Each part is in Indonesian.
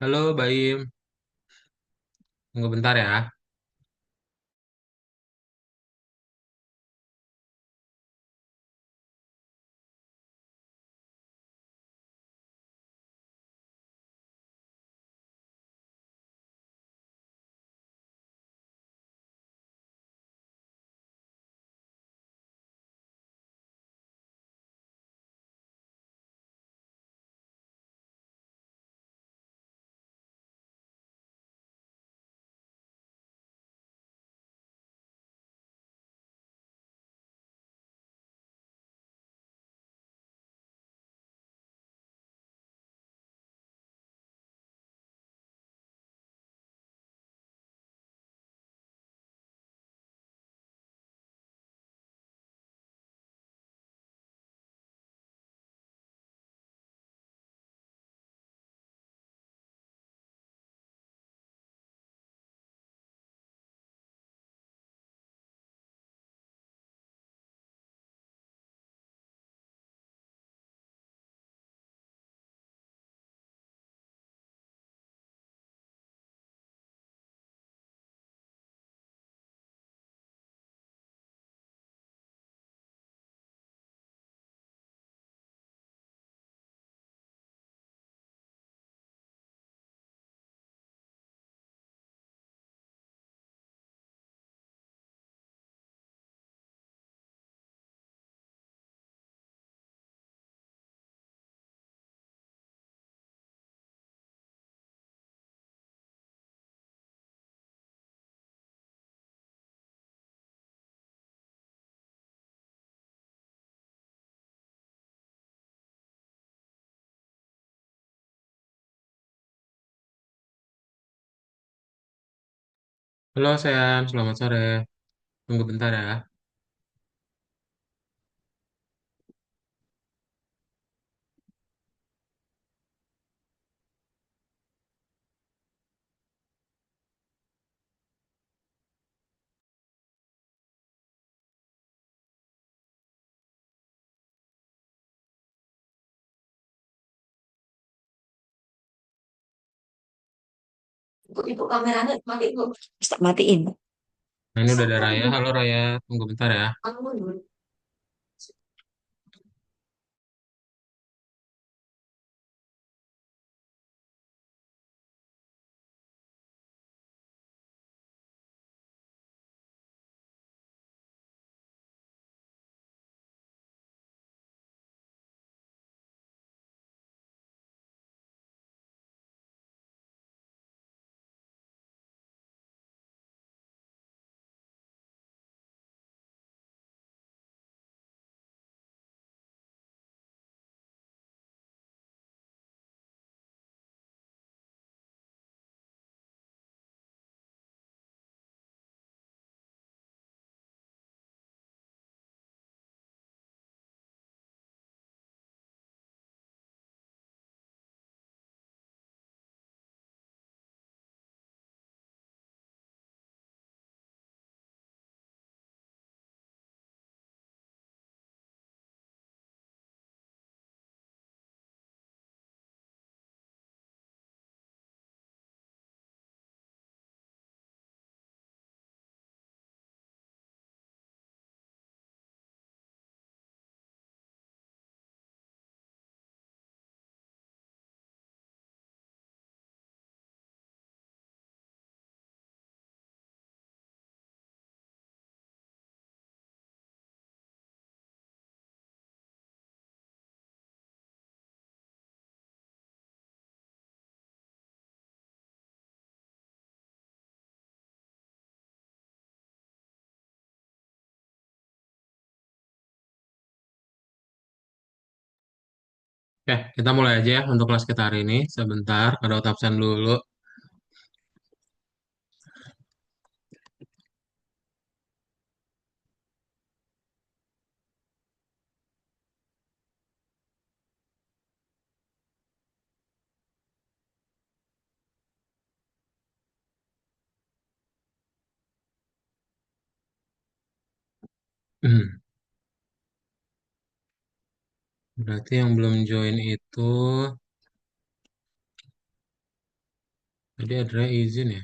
Halo, Baim. Tunggu bentar ya. Halo, Sean. Selamat sore. Tunggu bentar ya. Ibu kameranya matiin bu. Bisa matiin. Nah, ini udah ada Raya. Halo, Raya. Tunggu bentar ya. Oke, kita mulai aja ya untuk kelas kita hari ini. Sebentar, ada absen dulu. Berarti yang belum join itu Tadi ada izin ya.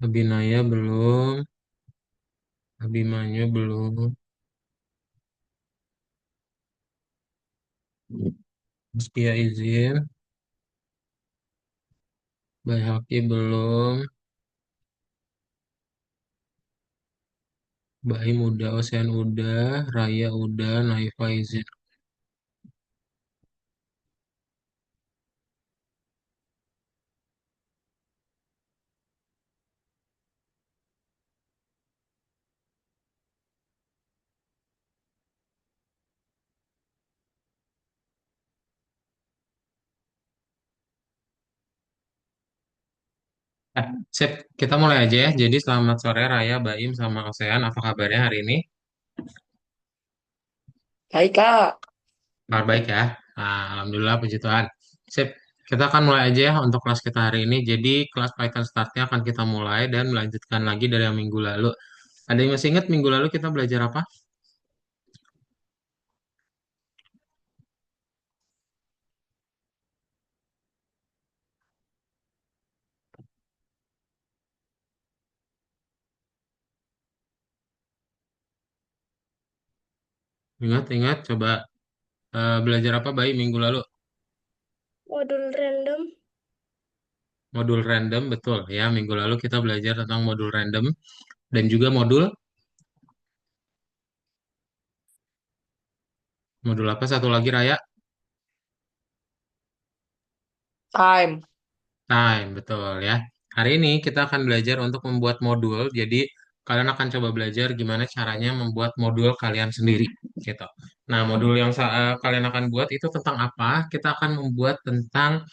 Abinaya belum. Abimanyu belum. Muskia izin. Bayhaki belum. Baim udah. Ocean udah. Raya udah. Naifa izin. Sip. Kita mulai aja ya. Jadi selamat sore Raya, Baim, sama Ocean. Apa kabarnya hari ini? Hai Kak, Kabar baik ya. Nah, Alhamdulillah, puji Tuhan. Sip. Kita akan mulai aja ya untuk kelas kita hari ini. Jadi kelas Python startnya akan kita mulai dan melanjutkan lagi dari yang minggu lalu. Ada yang masih ingat minggu lalu kita belajar apa? Ingat-ingat, coba belajar apa baik minggu lalu? Modul random. Modul random, betul ya. Minggu lalu kita belajar tentang modul random dan juga modul apa satu lagi Raya? time. Time, betul ya. Hari ini kita akan belajar untuk membuat modul. Jadi kalian akan coba belajar gimana caranya membuat modul kalian sendiri gitu. Nah, modul yang kalian akan buat itu tentang apa? Kita akan membuat tentang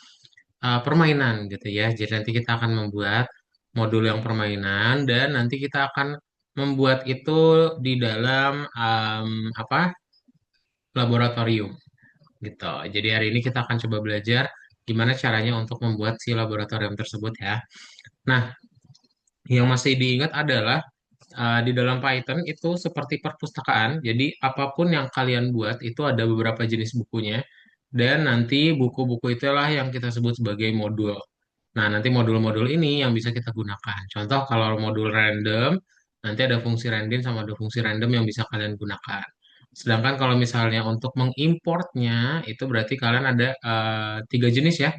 permainan gitu ya. Jadi nanti kita akan membuat modul yang permainan dan nanti kita akan membuat itu di dalam apa laboratorium gitu. Jadi hari ini kita akan coba belajar gimana caranya untuk membuat si laboratorium tersebut ya. Nah, yang masih diingat adalah di dalam Python itu seperti perpustakaan. Jadi apapun yang kalian buat itu ada beberapa jenis bukunya dan nanti buku-buku itulah yang kita sebut sebagai modul. Nah, nanti modul-modul ini yang bisa kita gunakan. Contoh kalau modul random, nanti ada fungsi random sama ada fungsi random yang bisa kalian gunakan. Sedangkan kalau misalnya untuk mengimportnya, itu berarti kalian ada tiga jenis ya.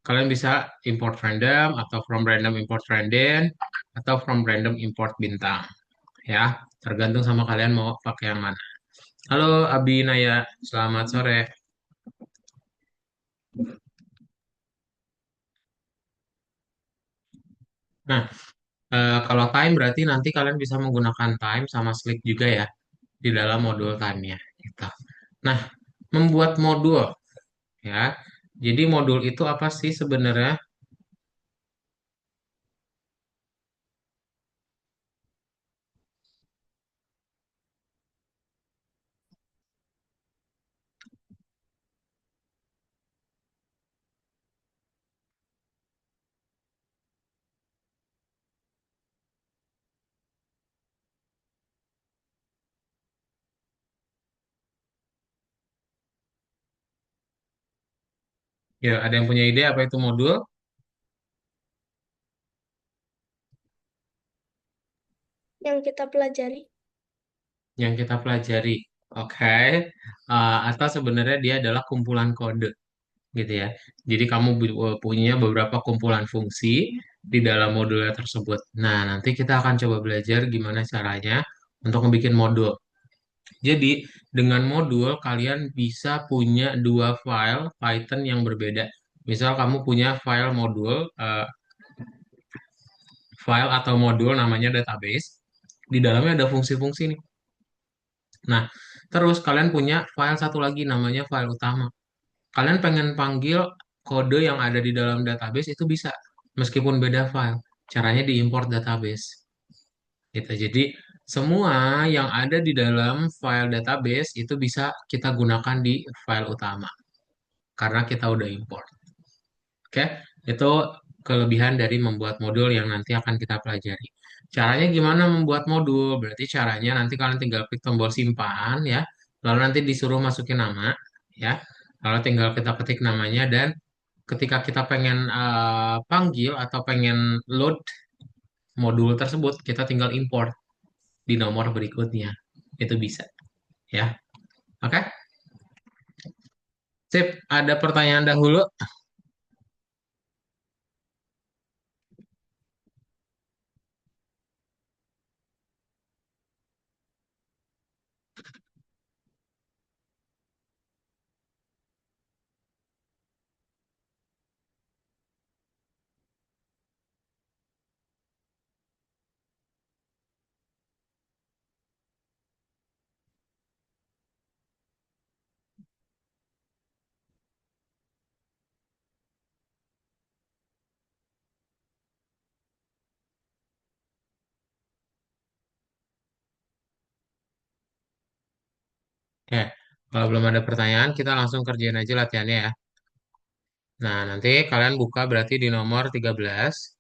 Kalian bisa import random, atau from random import random, atau from random import bintang. Ya, tergantung sama kalian mau pakai yang mana. Halo Abi Naya, selamat sore. Nah, kalau time berarti nanti kalian bisa menggunakan time sama sleep juga ya di dalam modul time-nya. Gitu. Nah, membuat modul ya. Jadi modul itu apa sih sebenarnya? Ya, ada yang punya ide apa itu modul Yang kita pelajari. yang kita pelajari? Oke. Atau sebenarnya dia adalah kumpulan kode gitu ya. Jadi kamu punya beberapa kumpulan fungsi di dalam modulnya tersebut. Nah, nanti kita akan coba belajar gimana caranya untuk membuat modul. Jadi, dengan modul kalian bisa punya dua file Python yang berbeda. Misal kamu punya file atau modul namanya database. Di dalamnya ada fungsi-fungsi nih. Nah, terus kalian punya file satu lagi namanya file utama. Kalian pengen panggil kode yang ada di dalam database itu bisa, meskipun beda file. Caranya diimport database. Gitu. Jadi semua yang ada di dalam file database itu bisa kita gunakan di file utama karena kita udah import. Oke, itu kelebihan dari membuat modul yang nanti akan kita pelajari. Caranya gimana membuat modul? Berarti caranya nanti kalian tinggal klik tombol simpan ya, lalu nanti disuruh masukin nama ya. Lalu tinggal kita ketik namanya dan ketika kita pengen panggil atau pengen load modul tersebut, kita tinggal import di nomor berikutnya. Itu bisa, ya. Oke? Sip, ada pertanyaan dahulu. Oke, kalau belum ada pertanyaan, kita langsung kerjain aja latihannya ya. Nah, nanti kalian buka berarti di nomor 13.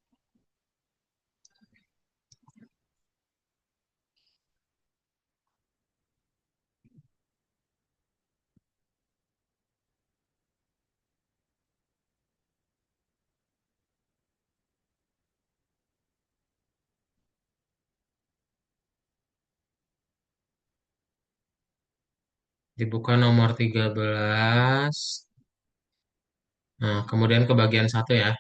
Dibuka nomor 13. Nah, kemudian ke bagian satu ya.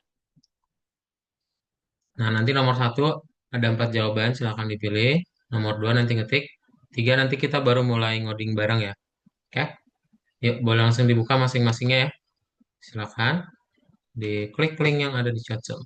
Nah, nanti nomor satu ada 4 jawaban, silahkan dipilih. Nomor 2 nanti ngetik. 3 nanti kita baru mulai ngoding bareng ya. Oke, yuk boleh langsung dibuka masing-masingnya ya. Silahkan diklik link yang ada di chat Zoom.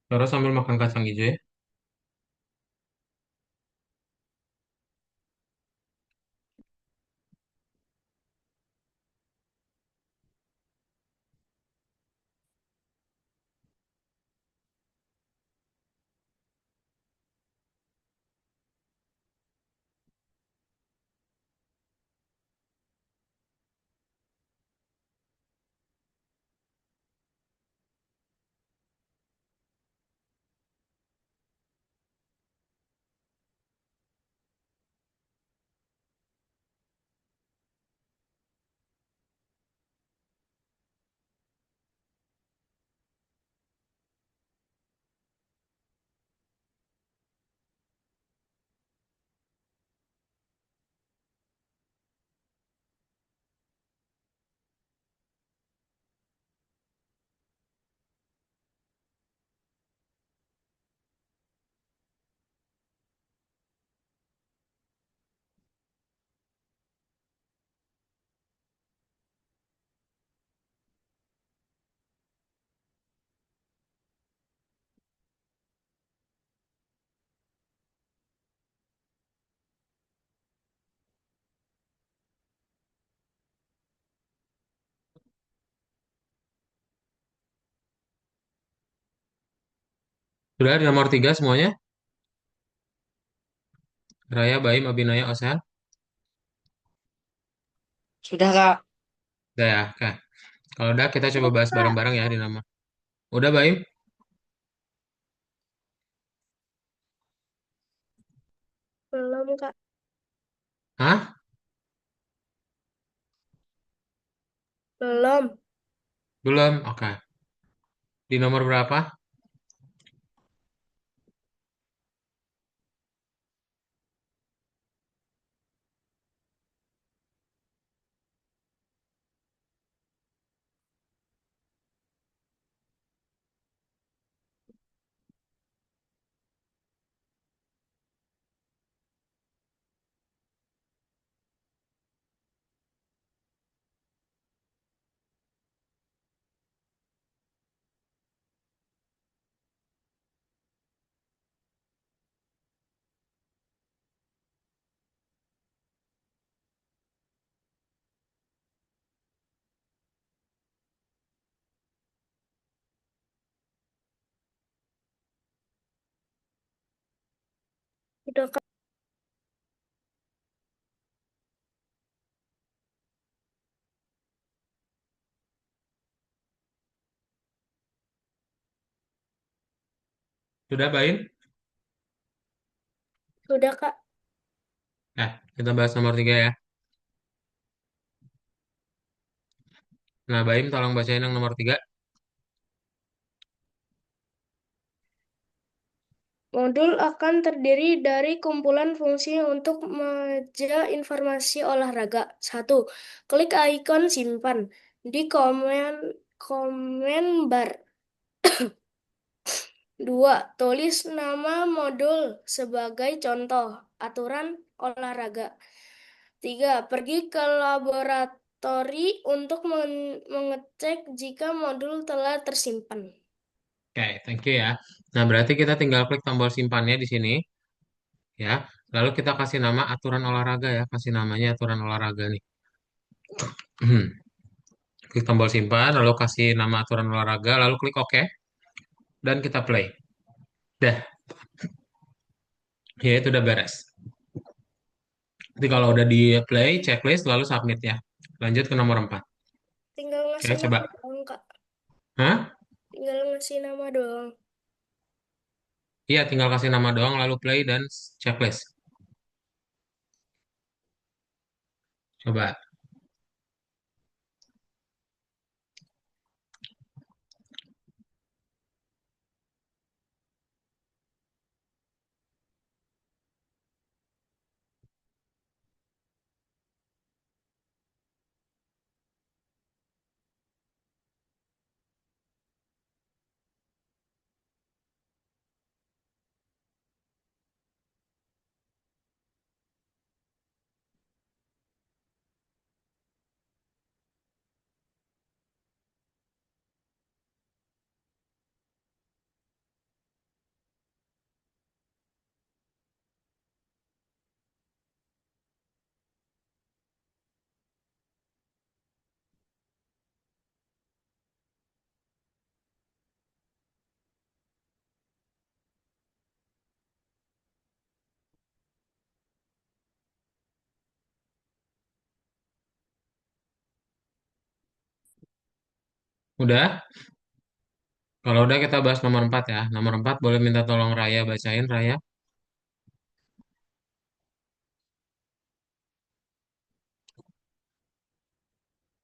Terus sambil makan kacang hijau ya. Sudah di nomor 3 semuanya. Raya, Baim, Abinaya, Osen. Sudah Kak. Udah ya, oke. Kalau udah kita coba bahas Kak, bareng-bareng ya di nomor. Udah Baim? belum Kak, Hah? belum. Belum? Oke. Di nomor berapa? Udah, Kak. Sudah, Baim? Udah, Kak. Kita bahas nomor 3 ya. Nah, Baim tolong bacain yang nomor 3. Modul akan terdiri dari kumpulan fungsi untuk meja informasi olahraga. Satu, klik ikon simpan di komen bar. 2, tulis nama modul sebagai contoh aturan olahraga. 3, pergi ke laboratori untuk mengecek jika modul telah tersimpan. Oke, thank you ya. Nah, berarti kita tinggal klik tombol simpannya di sini ya. Lalu kita kasih nama aturan olahraga ya. Kasih namanya aturan olahraga nih. Klik tombol simpan, lalu kasih nama aturan olahraga, lalu klik OK, dan kita play. Dah, ya itu udah beres. Jadi kalau udah di play, checklist, lalu submit ya. Lanjut ke nomor 4. Tinggal Oke, ngasih nama coba. doang, Kak. Hah? Tinggal ngasih nama doang. Iya, tinggal kasih nama doang, lalu play dan checklist. Coba. Udah? Kalau udah kita bahas nomor 4 ya. Nomor 4 boleh minta tolong Raya bacain, Raya.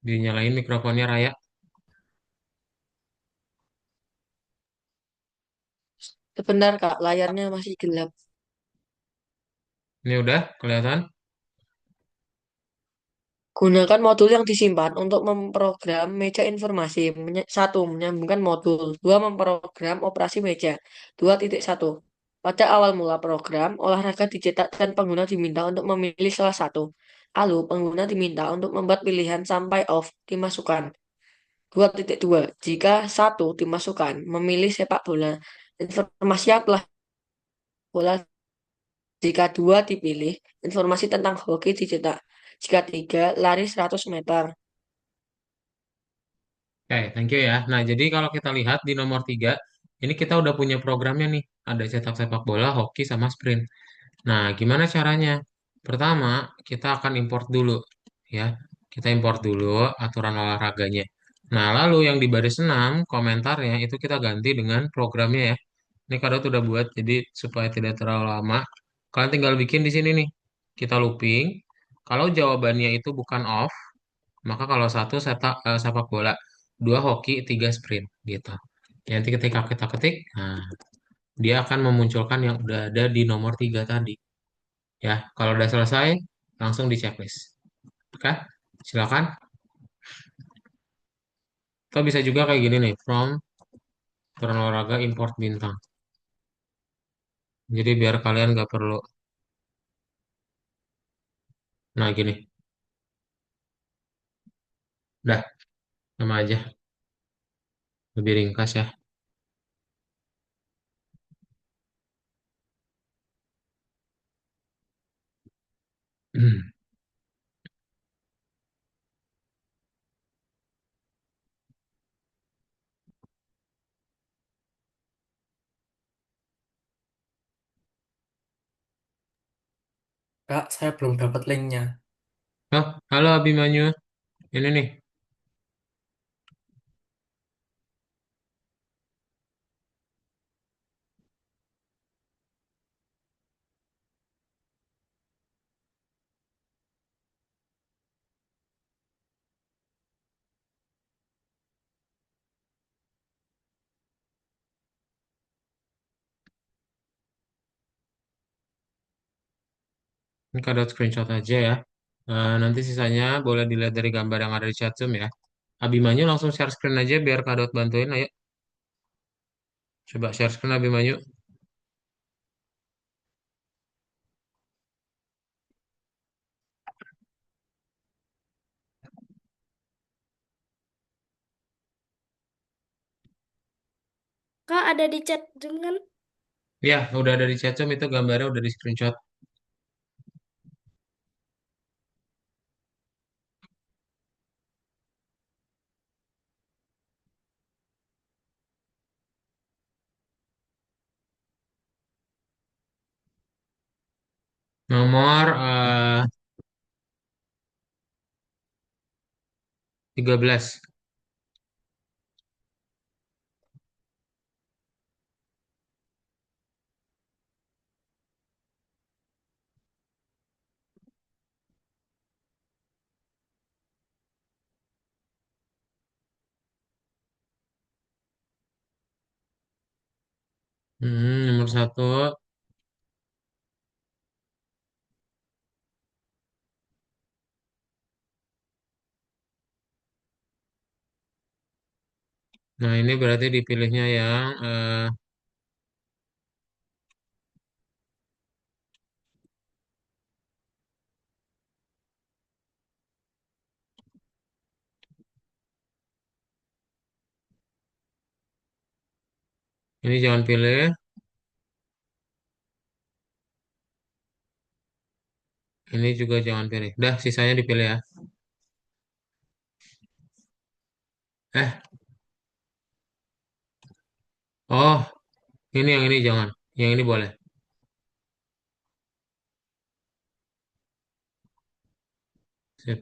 Dinyalain mikrofonnya, Raya. Sebentar Kak, layarnya masih gelap. Ini udah kelihatan? Gunakan modul yang disimpan untuk memprogram meja informasi. Satu, menyambungkan modul. Dua, memprogram operasi meja. 2.1. Pada awal mula program, olahraga dicetak dan pengguna diminta untuk memilih salah satu. Lalu, pengguna diminta untuk membuat pilihan sampai off dimasukkan. 2.2. Jika satu dimasukkan, memilih sepak bola. Informasi yang telah bola. Jika dua dipilih, informasi tentang hoki dicetak. Jika tiga, lari 100 meter. Oke, thank you ya. Nah, jadi kalau kita lihat di nomor 3, ini kita udah punya programnya nih. Ada cetak sepak bola, hoki, sama sprint. Nah, gimana caranya? Pertama, kita akan import dulu, ya. Kita import dulu aturan olahraganya. Nah, lalu yang di baris 6, komentarnya itu kita ganti dengan programnya ya. Ini Kado udah buat, jadi supaya tidak terlalu lama, kalian tinggal bikin di sini nih. Kita looping. Kalau jawabannya itu bukan off, maka kalau satu sepak bola, dua hoki, tiga sprint gitu. Nanti ketika kita ketik, nah, dia akan memunculkan yang udah ada di nomor 3 tadi. Ya, kalau udah selesai, langsung di checklist. Oke, silakan. Atau bisa juga kayak gini nih, from turun olahraga import bintang. Jadi biar kalian nggak perlu, nah gini, udah, sama aja, lebih ringkas ya. Kak, saya belum dapat linknya. Oh, halo Abimanyu. Ini nih. Ini kadang screenshot aja ya. Nanti sisanya boleh dilihat dari gambar yang ada di chat Zoom ya. Abimanyu langsung share screen aja biar Kak Dot bantuin. Ayo, coba share screen Abimanyu. Kak, ada di chat Zoom kan? Ya, udah ada di chat Zoom itu gambarnya udah di screenshot. Nomor 13. Nomor 1. Nah, ini berarti dipilihnya yang ini jangan pilih. Ini juga jangan pilih. Dah, sisanya dipilih ya. Eh, oh, ini yang ini jangan. Yang ini boleh. Sip.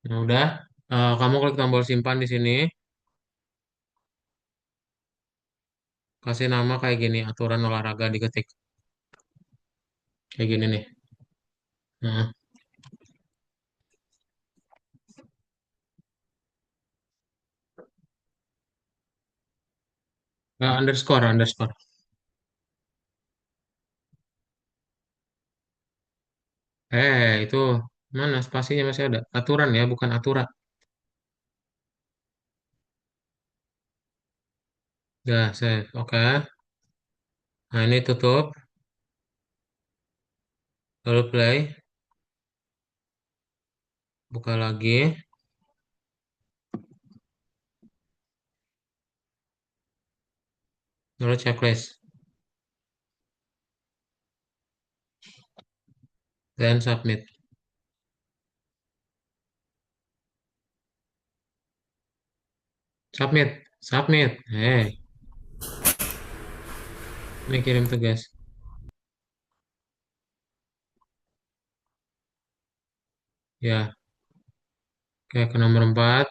Nah, udah. Kamu klik tombol simpan di sini. Kasih nama kayak gini, aturan olahraga diketik. Kayak gini nih. Nah, underscore, underscore. Itu mana spasinya masih ada? Aturan ya, bukan aturan. Udah, save. Oke. Nah, ini tutup. Lalu play. Buka lagi. Lalu checklist. Dan submit. Submit. Submit. Ini kirim tugas. Ya, kayak ke nomor 4.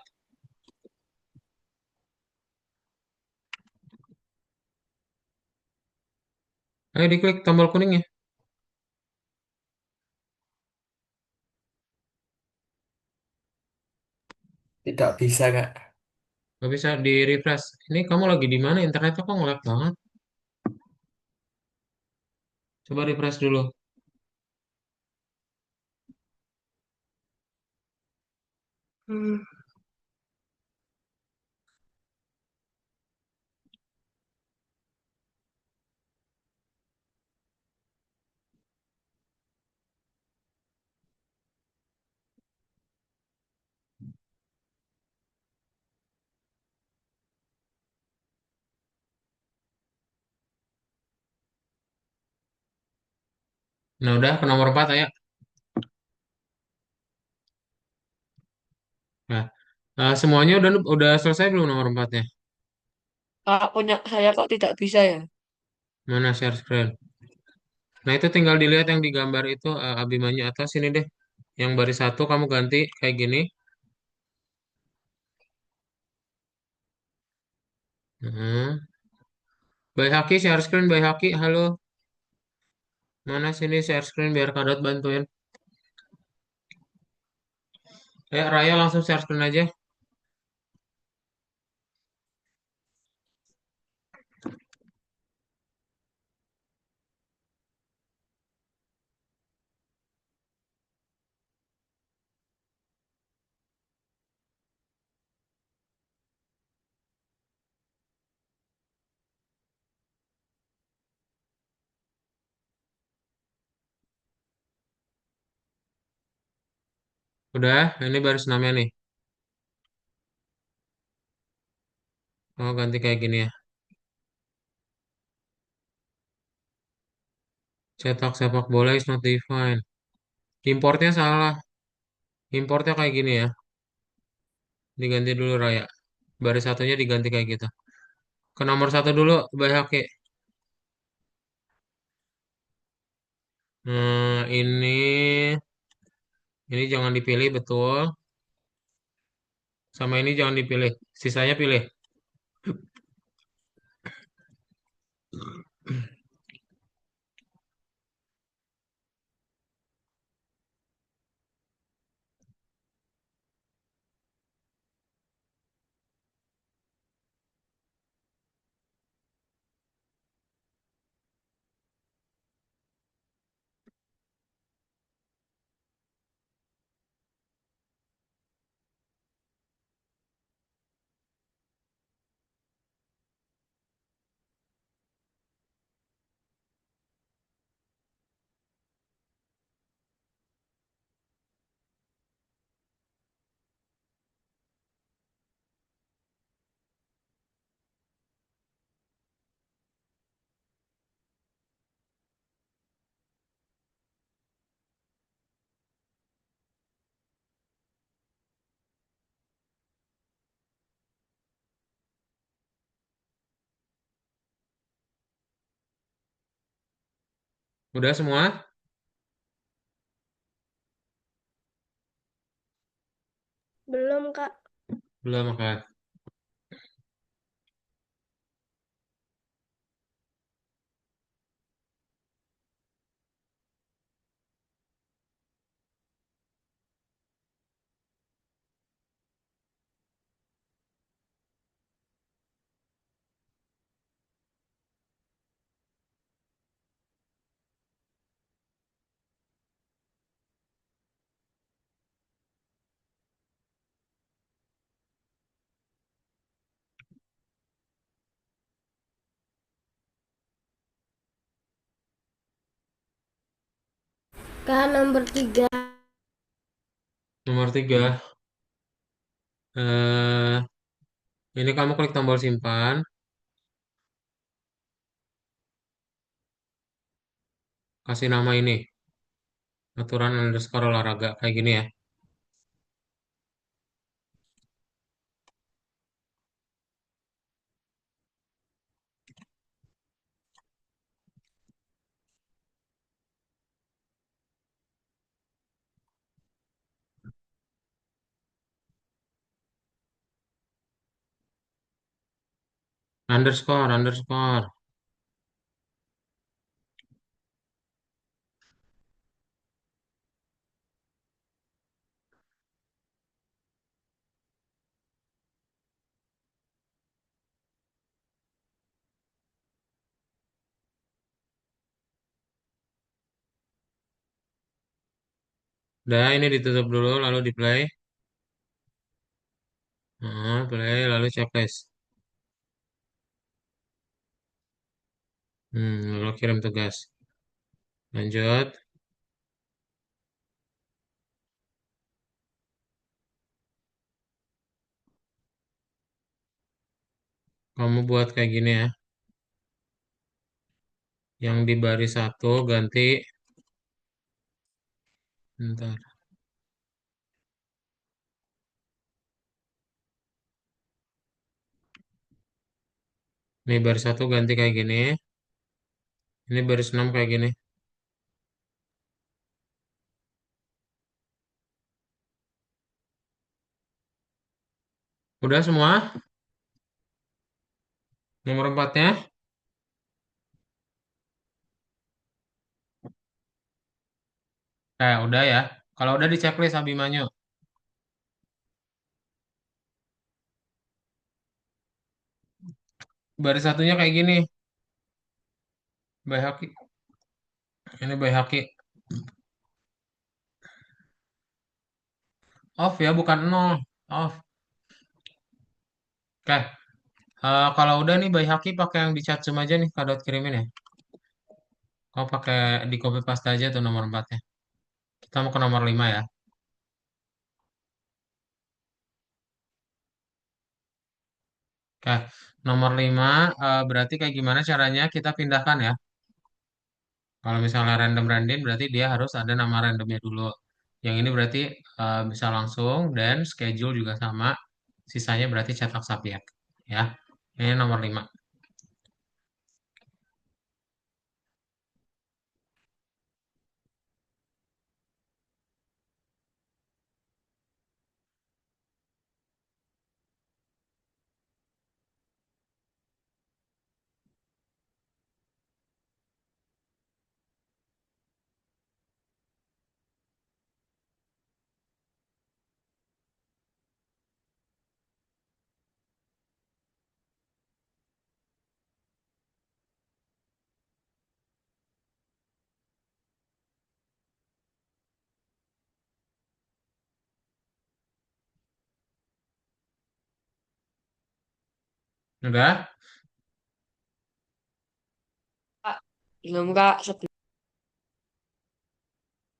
Ayo diklik tombol kuningnya. Tidak bisa, Kak. Nggak bisa di refresh. Ini kamu lagi di mana? Internetnya kok ngelag banget. Coba refresh dulu. Hmm. Nah udah ke nomor 4 ayo. Nah, semuanya udah selesai belum nomor 4-nya? Kak, punya saya kok tidak bisa ya? Mana share screen? Nah itu tinggal dilihat yang digambar itu Abimanyu atas ini deh. Yang baris satu kamu ganti kayak gini. Hmm. By Haki share screen by Haki. Halo. Mana sini share screen biar Kadot bantuin. Raya langsung share screen aja. Udah, ini baris namanya nih. Oh ganti kayak gini ya. Cetak sepak bola is not defined. Importnya salah. Importnya kayak gini ya. Diganti dulu Raya. Baris satunya diganti kayak gitu. Ke nomor satu dulu, Bay Haki. Ini jangan dipilih betul. Sama ini jangan dipilih. Sisanya pilih. Udah semua? Belum, Kak. Belum, Kak. Kak, nomor 3. Nomor 3. Eh, ini kamu klik tombol simpan. Kasih nama ini. Aturan underscore olahraga. Kayak gini ya. Underscore, underscore. Udah, ini ditutup dulu, lalu di play. Nah, play, lalu checklist. Lalu kirim tugas. Lanjut. Kamu buat kayak gini ya. Yang di baris satu ganti. Bentar. Ini baris satu ganti kayak gini. Ini baris 6 kayak gini. Udah semua? Nomor empatnya? Udah ya. Kalau udah di checklist Abimanyu. Baris satunya kayak gini. Baihaqi. Ini Baihaqi. Off ya, bukan nol. Off. Oke. Kalau udah nih Baihaqi pakai yang di chat Zoom aja nih. Kak kirimin ya. Kau pakai di copy paste aja tuh nomor empatnya. Kita mau ke nomor 5 ya. Oke. Nomor 5 berarti kayak gimana caranya kita pindahkan ya. Kalau misalnya random random berarti dia harus ada nama randomnya dulu. Yang ini berarti bisa langsung dan schedule juga sama. Sisanya berarti cetak subjek. Ya. Ini nomor 5. Udah? Kak, belum Kak.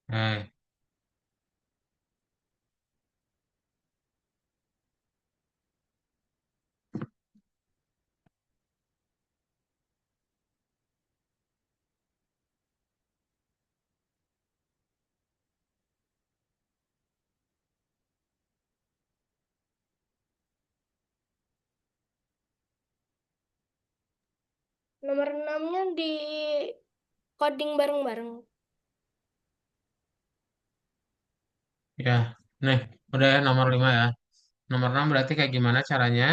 Eh, Nomor 6-nya di coding bareng-bareng. ya. Nih, udah ya nomor 5 ya. Nomor 6 berarti kayak gimana caranya?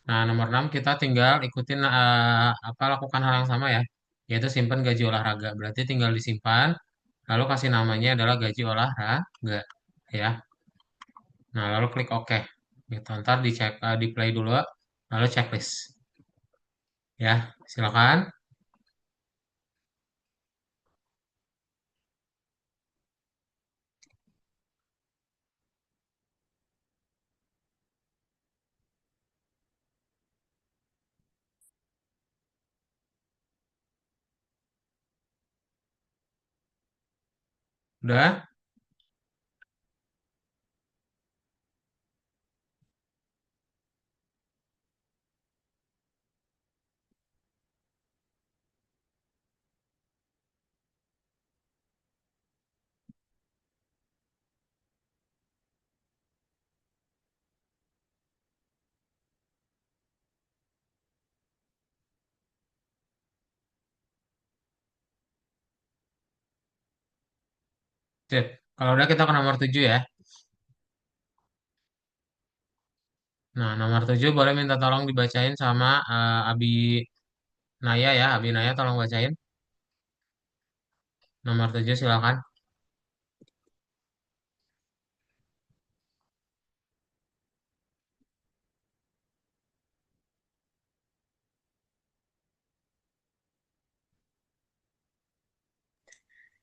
Nah, nomor 6 kita tinggal ikutin apa lakukan hal yang sama ya, yaitu simpan gaji olahraga. Berarti tinggal disimpan, lalu kasih namanya adalah gaji olahraga, ya. Nah, lalu klik OK. Gitu. Ntar dicek, di play dulu, lalu checklist. Ya, silakan. Udah? Sip. Kalau udah kita ke nomor 7 ya. Nah, nomor 7 boleh minta tolong dibacain sama Abi Naya ya. Abi Naya tolong bacain. Nomor 7 silakan.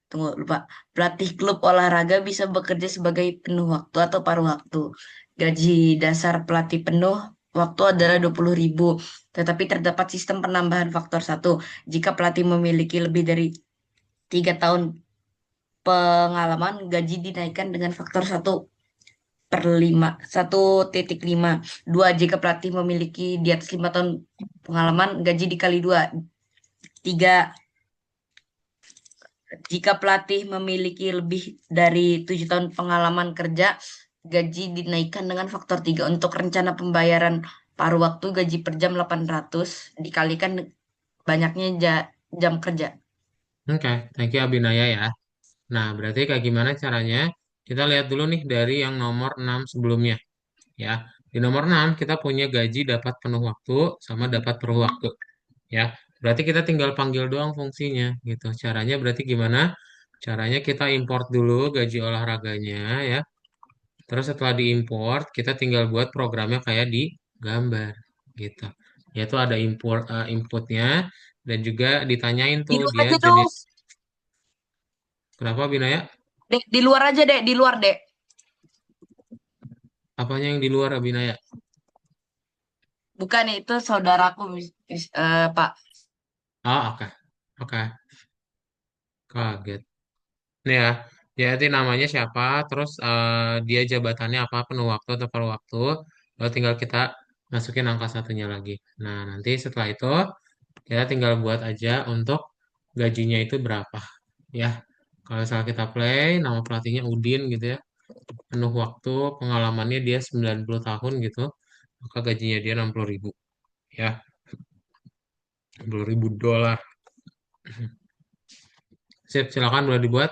Tunggu, lupa. Pelatih klub olahraga bisa bekerja sebagai penuh waktu atau paruh waktu. Gaji dasar pelatih penuh waktu adalah 20.000. Tetapi terdapat sistem penambahan faktor satu. Jika pelatih memiliki lebih dari 3 tahun pengalaman, gaji dinaikkan dengan faktor 1/5. Dua, jika pelatih memiliki di atas 5 tahun pengalaman, gaji dikali dua. Tiga, jika pelatih memiliki lebih dari 7 tahun pengalaman kerja, gaji dinaikkan dengan faktor 3. Untuk rencana pembayaran paruh waktu, gaji per jam 800 dikalikan banyaknya jam kerja. Oke, thank you Abinaya ya. Nah, berarti kayak gimana caranya? Kita lihat dulu nih dari yang nomor 6 sebelumnya ya. Di nomor 6 kita punya gaji dapat penuh waktu sama dapat paruh waktu ya. Berarti kita tinggal panggil doang fungsinya gitu. Caranya berarti gimana? Caranya kita import dulu gaji olahraganya ya. Terus setelah diimport, kita tinggal buat programnya kayak di gambar gitu. Yaitu ada inputnya dan juga ditanyain Di tuh luar dia aja dong. jenis kenapa Binaya? Dek, di luar aja, Dek. Di luar, Dek. Apanya yang di luar Abinaya? Bukan, itu saudaraku, Pak. Oh, oke. Oke, kaget. Nih ya, dia nanti namanya siapa, terus dia jabatannya apa, penuh waktu atau paruh waktu, lalu tinggal kita masukin angka satunya lagi. Nah, nanti setelah itu kita tinggal buat aja untuk gajinya itu berapa. Ya, kalau misalnya kita play, nama pelatihnya Udin gitu ya, penuh waktu, pengalamannya dia 90 tahun gitu, maka gajinya dia 60.000. Ya, 60.000 dolar. Sip, silakan boleh dibuat.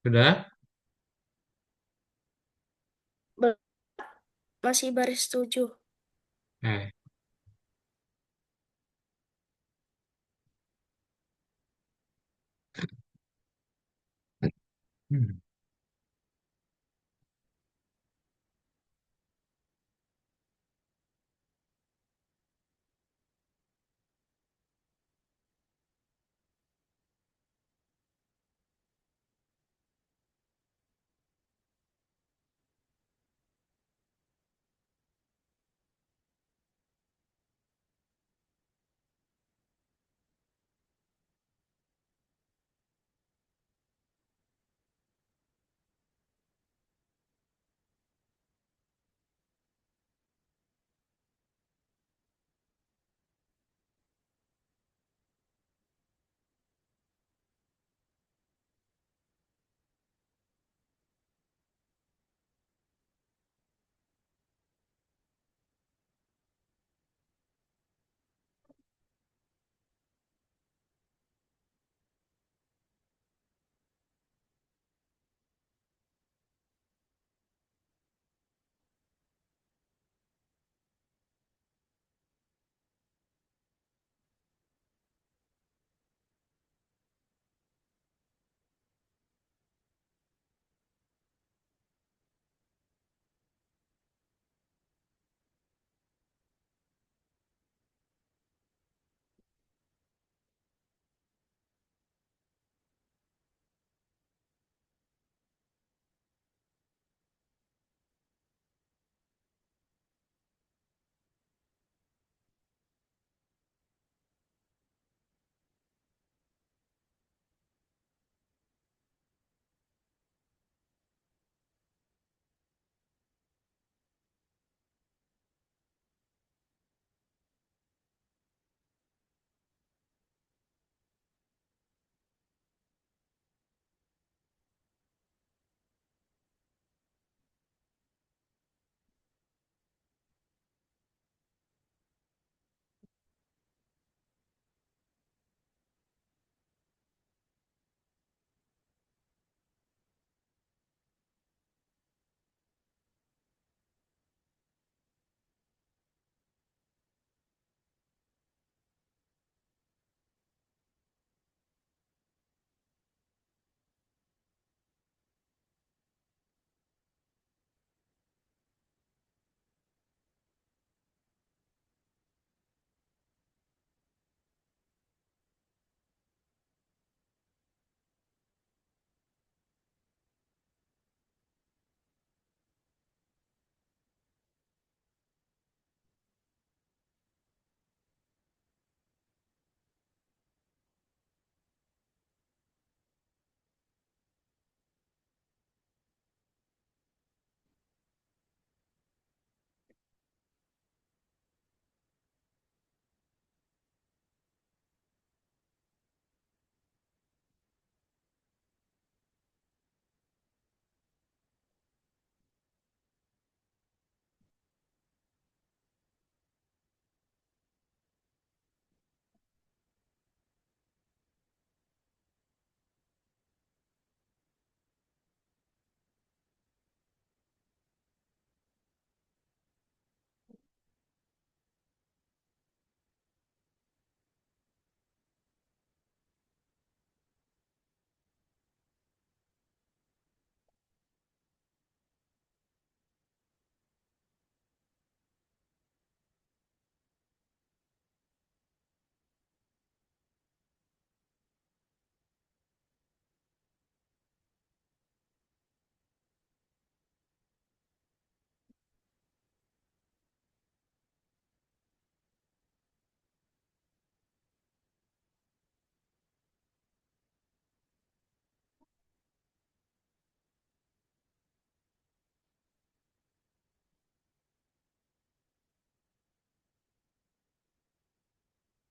Sudah? Be- Masih baris 7. Eh. Hmm.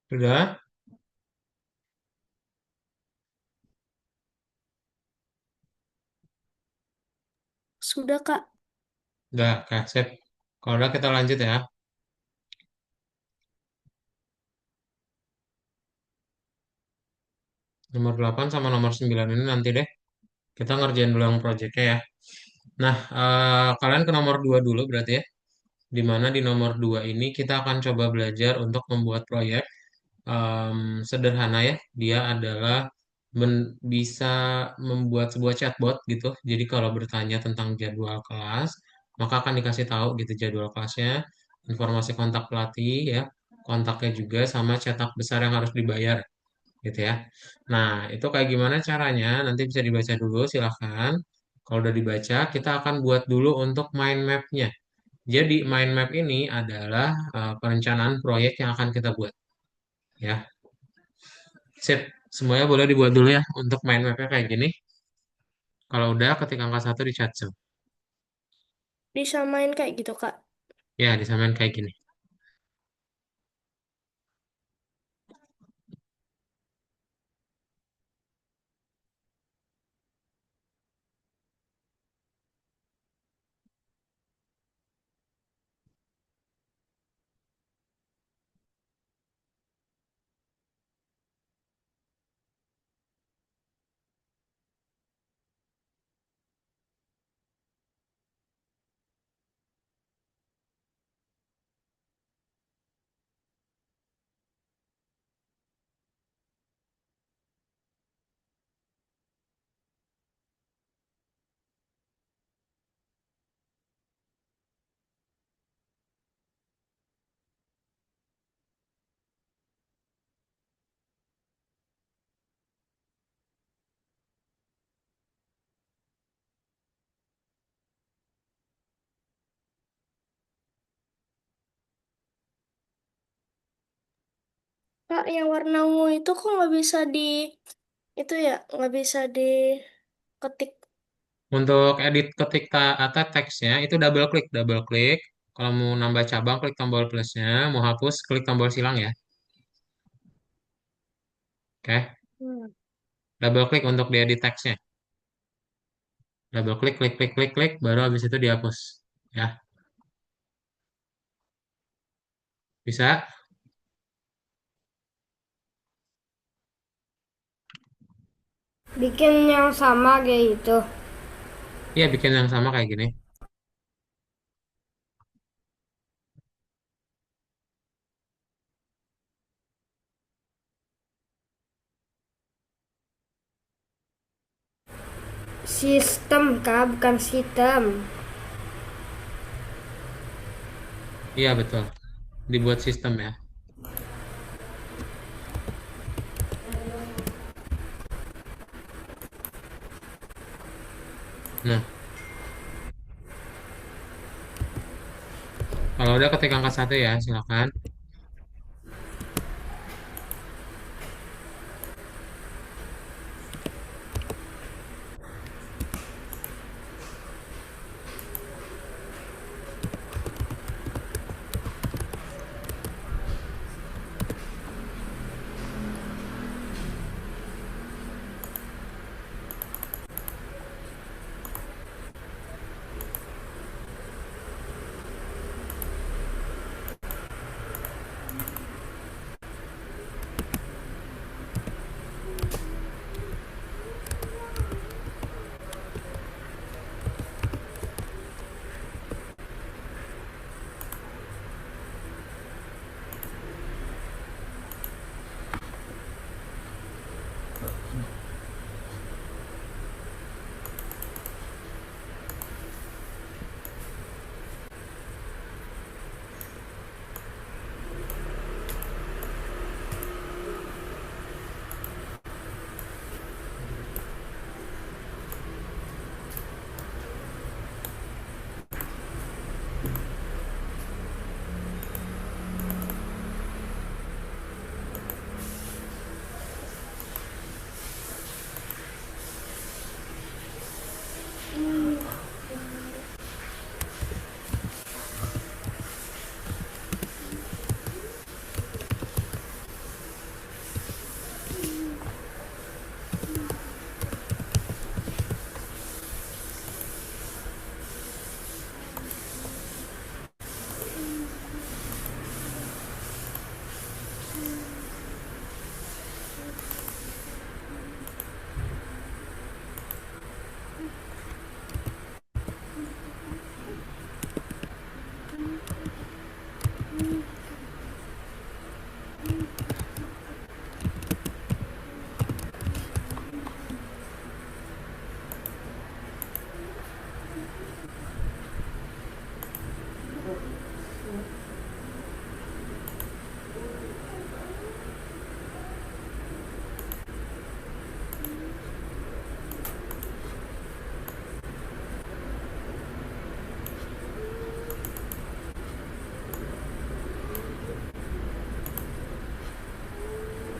Sudah? Sudah, Kak. Udah, oke, sip. Kalau udah kita lanjut ya. Nomor 8 sama nomor 9 ini nanti deh. Kita ngerjain dulu yang projectnya ya. Nah, kalian ke nomor 2 dulu berarti ya. Di mana di nomor 2 ini kita akan coba belajar untuk membuat proyek sederhana ya. Dia adalah bisa membuat sebuah chatbot gitu. Jadi kalau bertanya tentang jadwal kelas, maka akan dikasih tahu gitu jadwal kelasnya, informasi kontak pelatih ya, kontaknya juga sama cetak besar yang harus dibayar gitu ya. Nah, itu kayak gimana caranya? Nanti bisa dibaca dulu, silahkan. Kalau udah dibaca, kita akan buat dulu untuk mind map-nya. Jadi, mind map ini adalah perencanaan proyek yang akan kita buat. Ya, sip. Semuanya boleh dibuat dulu ya untuk mind map-nya kayak gini. Kalau udah, ketik angka 1 di chat Zoom. Disamain kayak gitu, Kak. Ya, disamain kayak gini. Kak, yang warna ungu itu kok nggak bisa itu ya, nggak bisa diketik. Untuk edit ketik atau teksnya, itu double klik, double klik. Kalau mau nambah cabang, klik tombol plusnya. Mau hapus, klik tombol silang ya. Oke. Hmm. Double klik untuk diedit teksnya. Double klik, klik, klik, klik, klik, baru habis itu dihapus. Ya, bisa? Bikin yang sama kayak gitu. Iya, bikin yang sama kayak gini. Sistem, Kak, bukan sistem. Iya, betul. Dibuat sistem ya. Nah, kalau udah ketik angka 1 ya, silakan.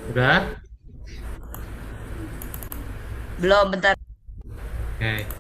Udah? Belum, bentar. Oke.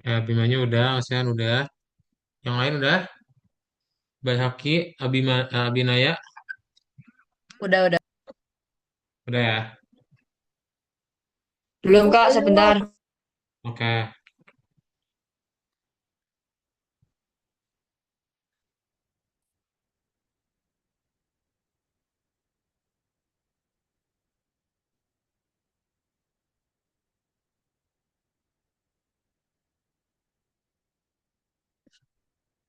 Ya, Bimanya udah, Ocean udah. Yang lain udah? Bayhaki, Abinaya, Udah. udah ya? Belum Kak, sebentar. Oke.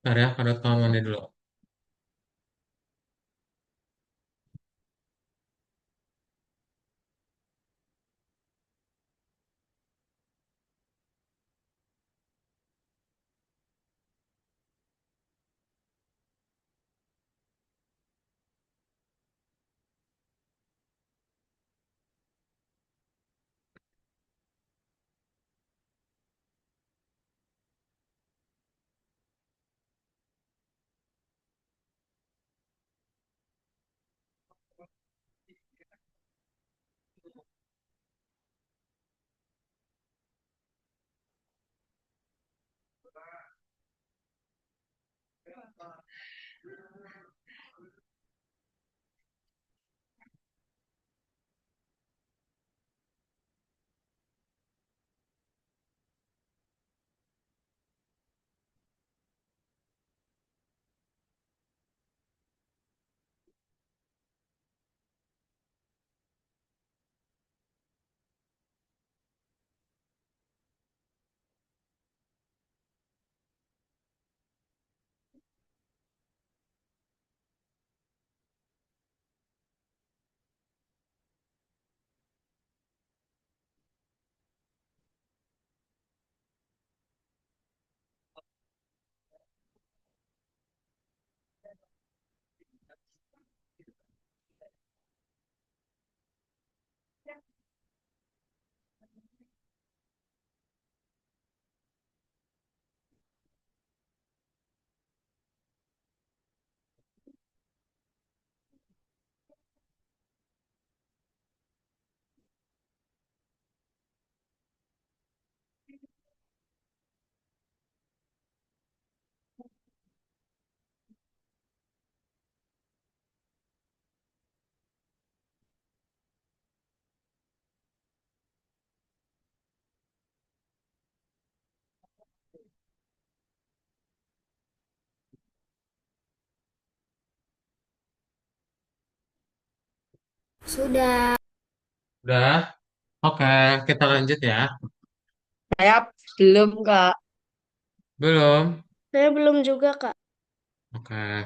Ntar ya, pada kawan mandi dulu. Sudah. Udah? Oke, kita lanjut ya. Saya belum Kak. Belum? Saya belum juga, Kak. Oke.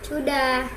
Sudah.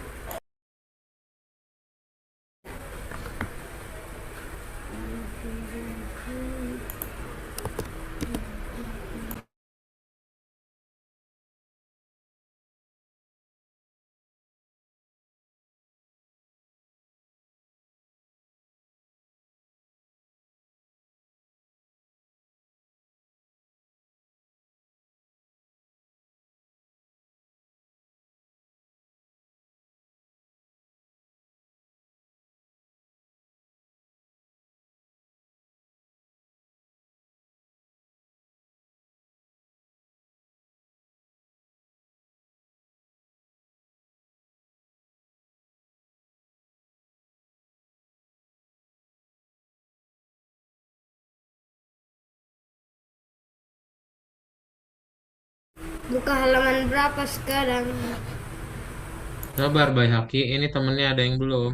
Buka halaman berapa sekarang? Sabar, Bay Haki. Ini temennya ada yang belum.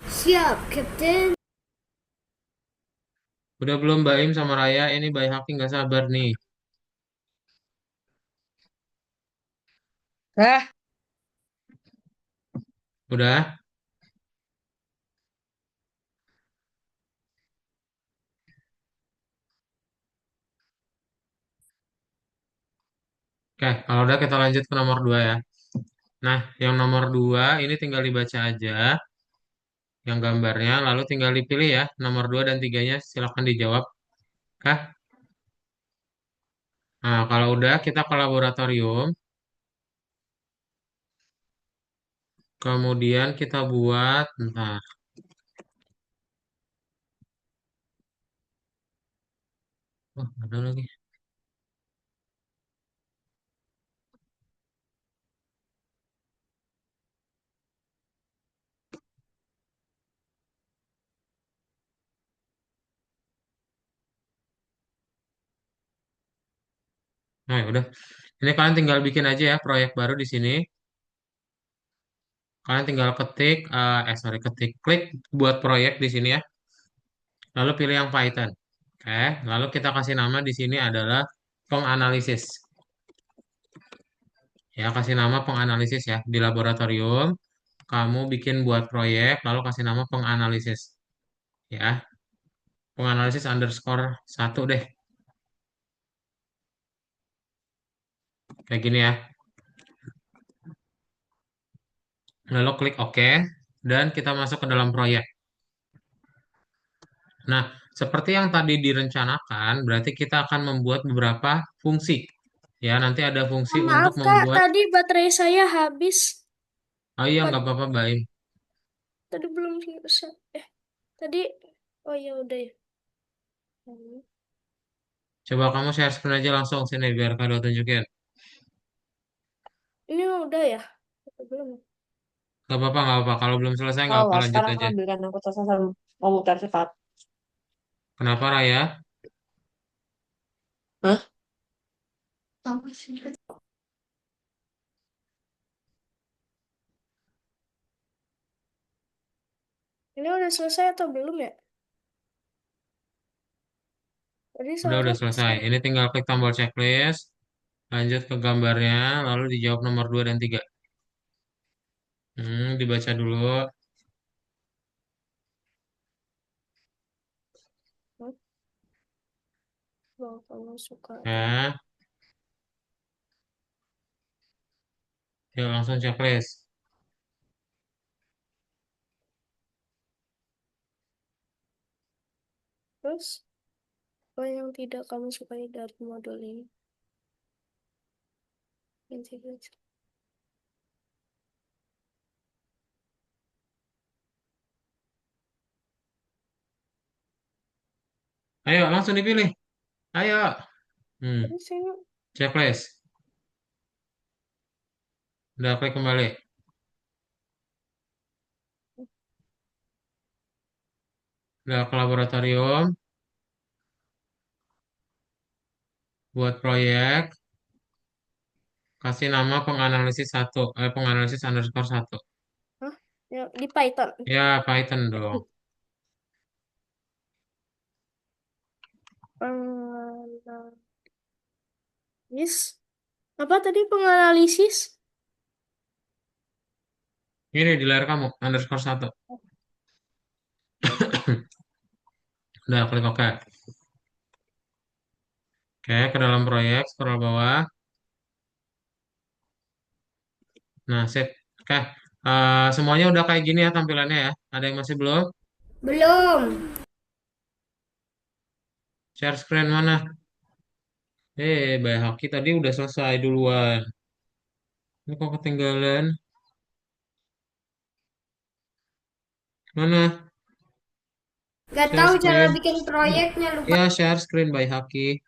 Siap, Kapten. Udah belum Baim sama Raya? Ini Bay Haki nggak sabar nih. Ah, Udah? Oke, kalau udah kita lanjut ke nomor 2 ya. Nah, yang nomor 2 ini tinggal dibaca aja yang gambarnya, lalu tinggal dipilih ya. Nomor 2 dan tiganya silahkan dijawab. Kah? Nah, kalau udah kita ke laboratorium. Kemudian kita buat, bentar. Oh, ada lagi. Nah, ya udah. Ini kalian tinggal bikin aja ya proyek baru di sini. Kalian tinggal ketik, sorry, ketik, klik buat proyek di sini ya. Lalu pilih yang Python. Oke, lalu kita kasih nama di sini adalah penganalisis. Ya, kasih nama penganalisis ya. Di laboratorium, kamu bikin buat proyek, lalu kasih nama penganalisis. Ya, penganalisis underscore satu deh. Kayak gini ya. Lalu klik OK, dan kita masuk ke dalam proyek. Nah, seperti yang tadi direncanakan, berarti kita akan membuat beberapa fungsi. Ya, nanti ada fungsi untuk Maaf Kak, membuat, tadi baterai saya habis. oh iya Kak, nggak apa-apa, Baim. tadi belum selesai. Tadi, oh ya udah ya. Coba kamu share screen aja langsung sini biar Kado tunjukin. Ini udah ya? Atau belum? Nggak apa-apa, nggak apa-apa. Kalau belum selesai nggak oh apa, lah, lanjut sekarang aja. ambilkan aku catatan komputer cepat. Kenapa, Raya? Hah? Ini udah selesai atau belum ya? Tadi Udah soalnya selesai. Ini tinggal klik tombol checklist, lanjut ke gambarnya, lalu dijawab nomor 2 dan 3. Dibaca dulu. kalau kamu suka dan Ya, yuk langsung checklist. terus apa yang tidak kamu sukai dari modul ini? Integrasi. Ayo, langsung dipilih. Ayo. Hmm, Terus ini checklist. Udah klik kembali. Udah ke laboratorium, buat proyek, kasih nama penganalisis satu, penganalisis underscore satu. hah? Ya, di Python. Ya, Python dong. Penganalisis. Apa tadi penganalisis? Ini di layar kamu, underscore satu. Udah klik OK. Oke, ke dalam proyek, scroll bawah. Nah, sip. Oke, semuanya udah kayak gini ya tampilannya ya. Ada yang masih belum? Belum. Share screen mana? Bay Hoki tadi udah selesai duluan. Ini kok ketinggalan? Mana? Gak Share tahu cara screen. bikin proyeknya, lupa. Ya, share screen by Haki.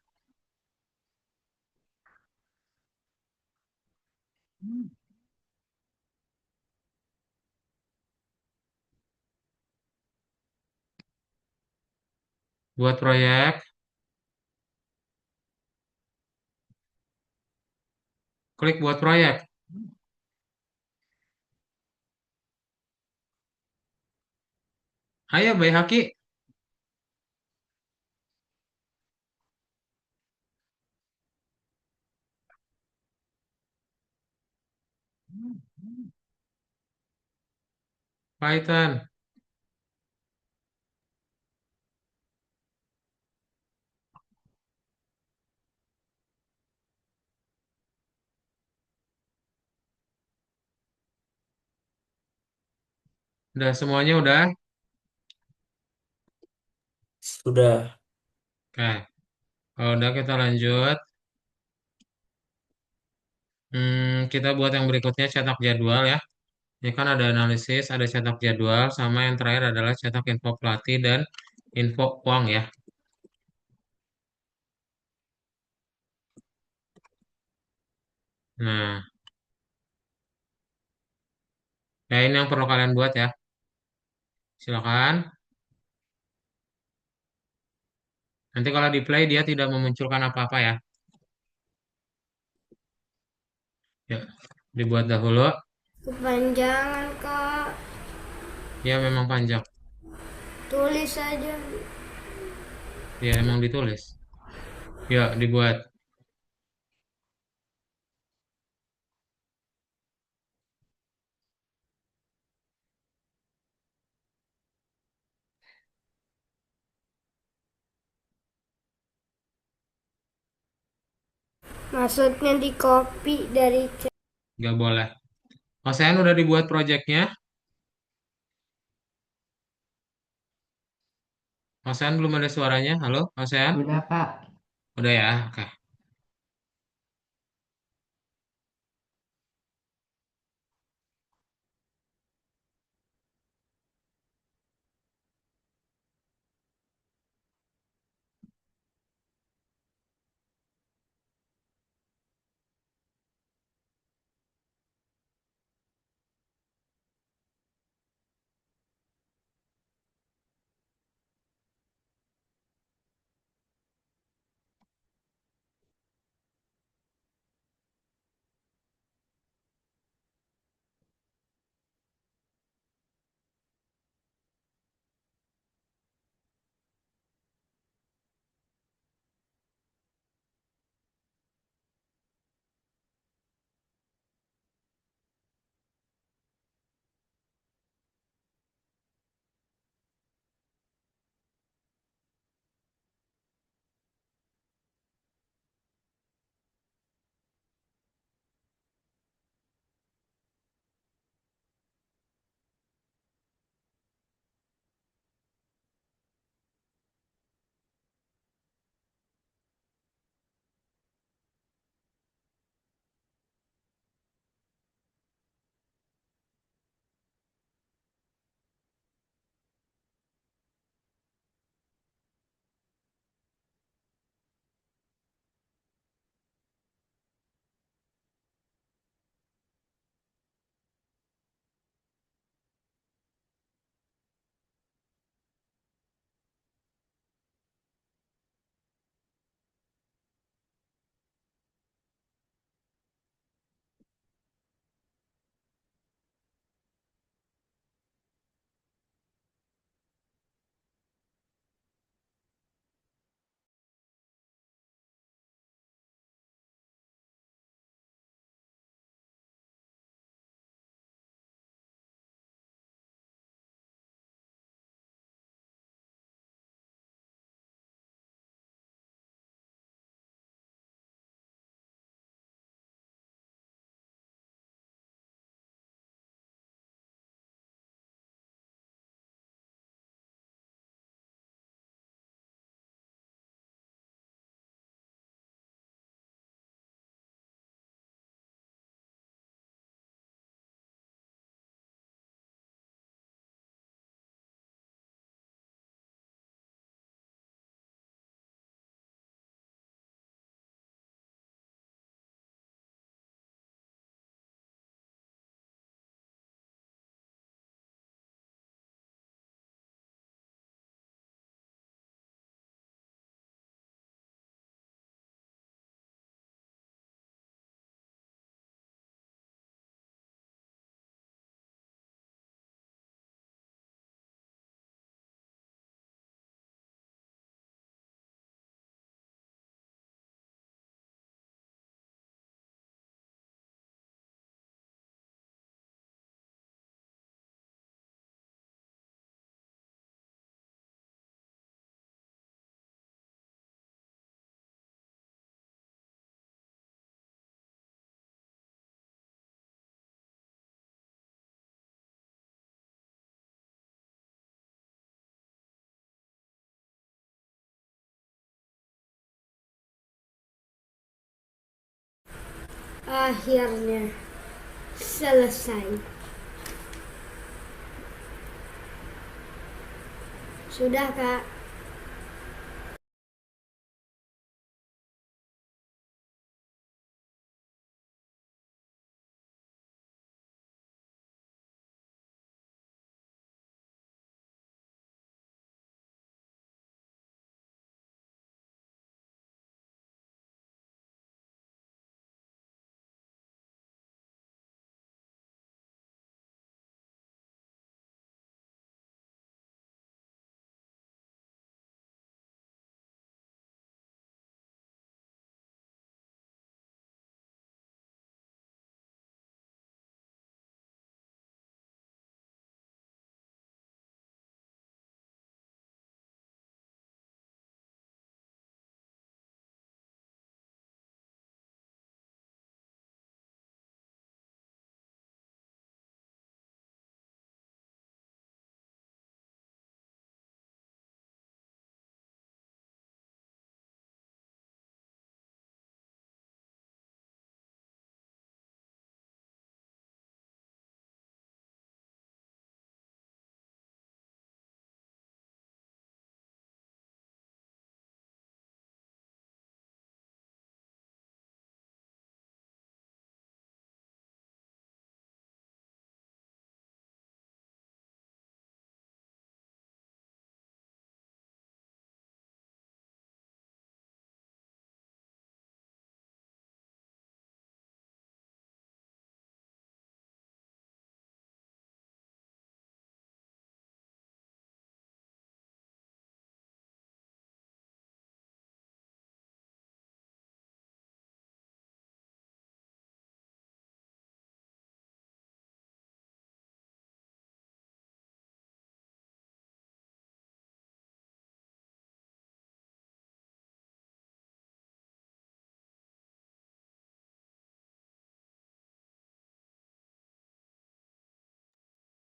Buat proyek. Klik buat proyek. Ayo, Bay Haki. Python. Udah semuanya udah? Sudah. Oke. Kalau udah kita lanjut. Kita buat yang berikutnya cetak jadwal ya. Ini kan ada analisis, ada cetak jadwal, sama yang terakhir adalah cetak info pelatih dan info uang ya. Nah, ya ini yang perlu kalian buat ya. Silakan. Nanti kalau di play dia tidak memunculkan apa-apa ya. Ya, dibuat dahulu. Kepanjangan, Kak. Ya memang panjang. Tulis saja. Ya emang ditulis. Ya dibuat. Maksudnya di copy dari chat. Nggak boleh. Ocean udah dibuat projectnya. Ocean belum ada suaranya. Halo, Ocean? Udah, Kak. Udah ya. Oke. Akhirnya selesai. Sudah, Kak.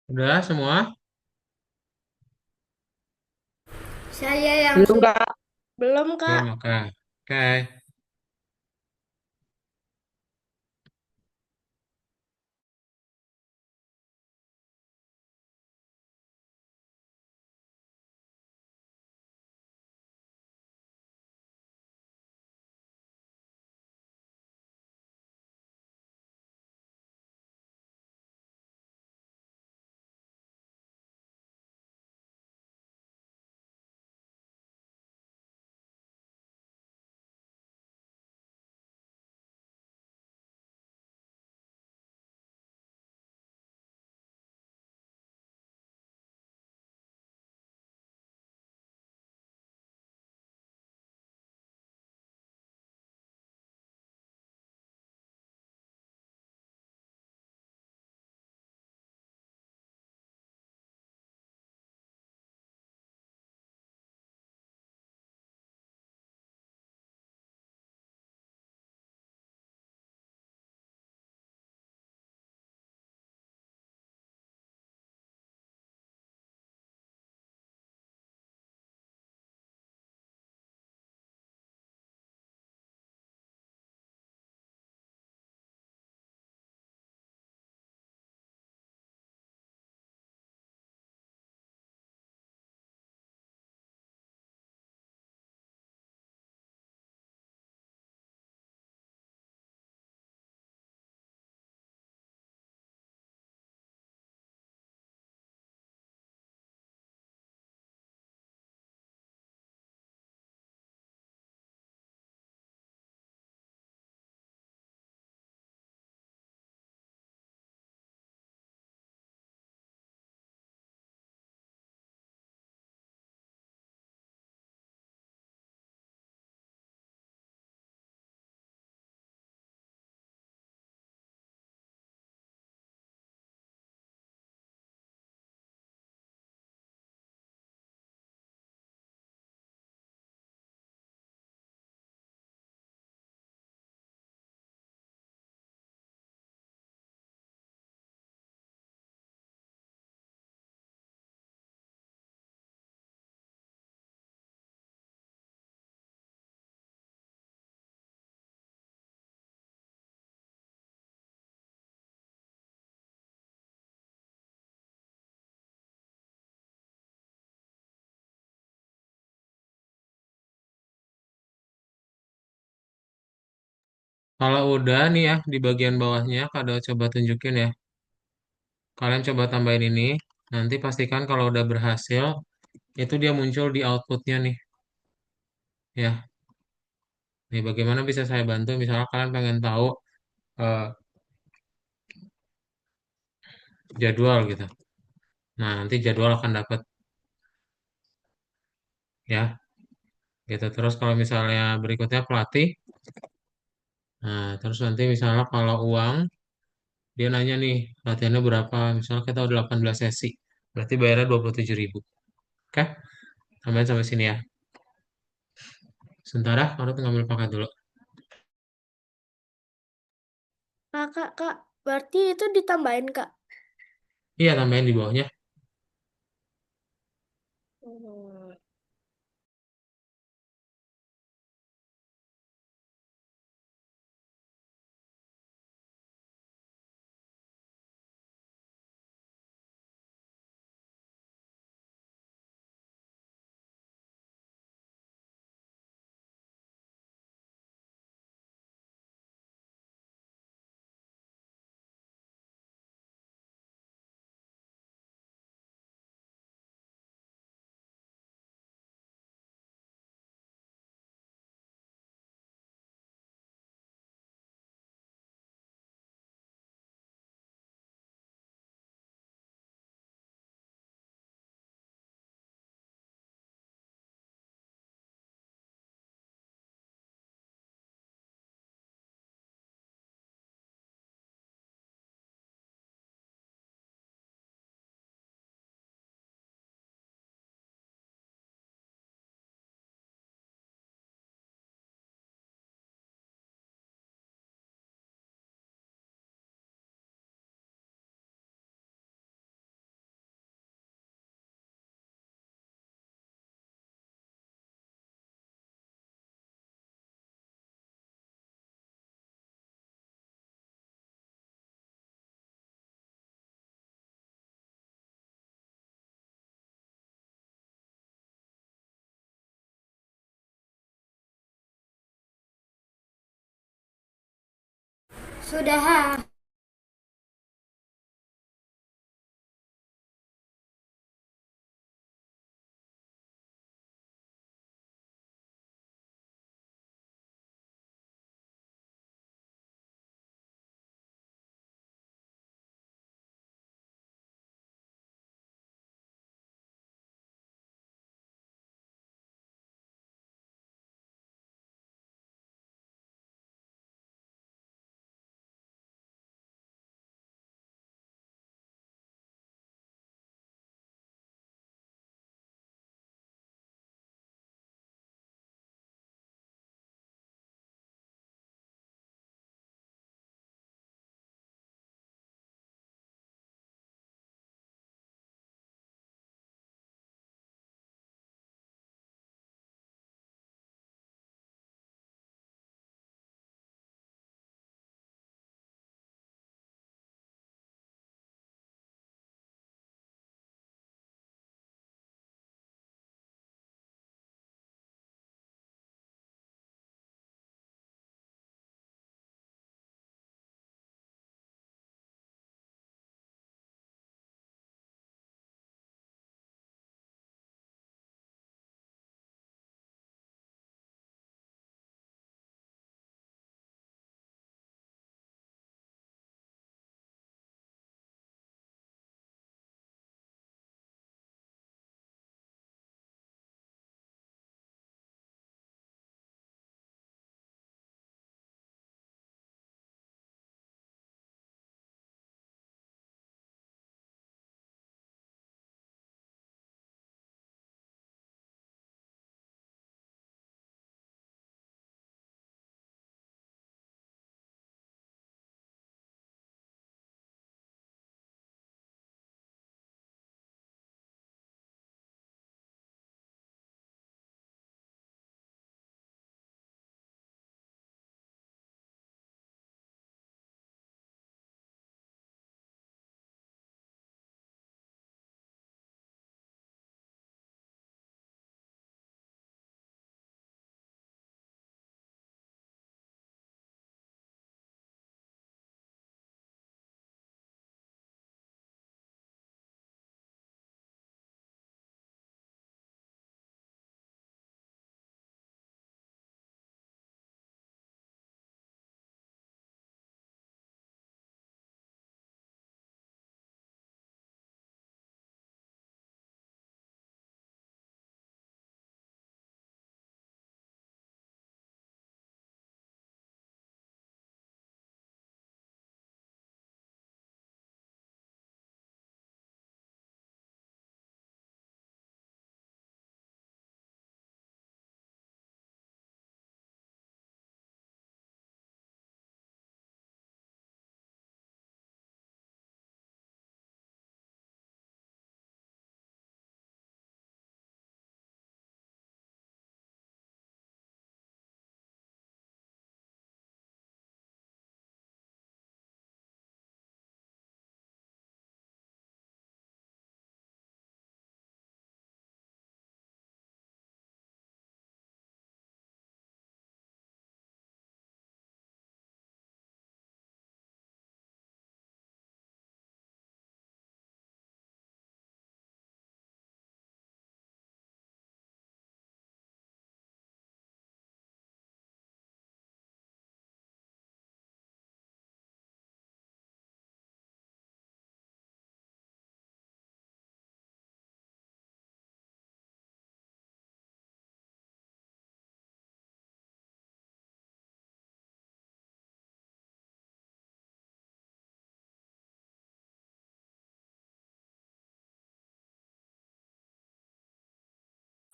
Udah semua? Saya yang Belum, Kak. belum, Belum, Kak. oke. Oke. Kalau udah nih ya di bagian bawahnya, kada coba tunjukin ya. Kalian coba tambahin ini. Nanti pastikan kalau udah berhasil, itu dia muncul di outputnya nih. Ya, nih bagaimana bisa saya bantu? Misalnya kalian pengen tahu eh, jadwal gitu. Nah, nanti jadwal akan dapat ya, gitu. Terus kalau misalnya berikutnya pelatih, nah terus nanti misalnya kalau uang, dia nanya nih, latihannya berapa? Misalnya kita udah 18 sesi, berarti bayarnya 27.000. Oke, tambahin sampai sini ya. Sebentar ya, aku ngambil paket dulu. Kak, berarti itu ditambahin, Kak. Iya, tambahin di bawahnya. Hmm. Sudah.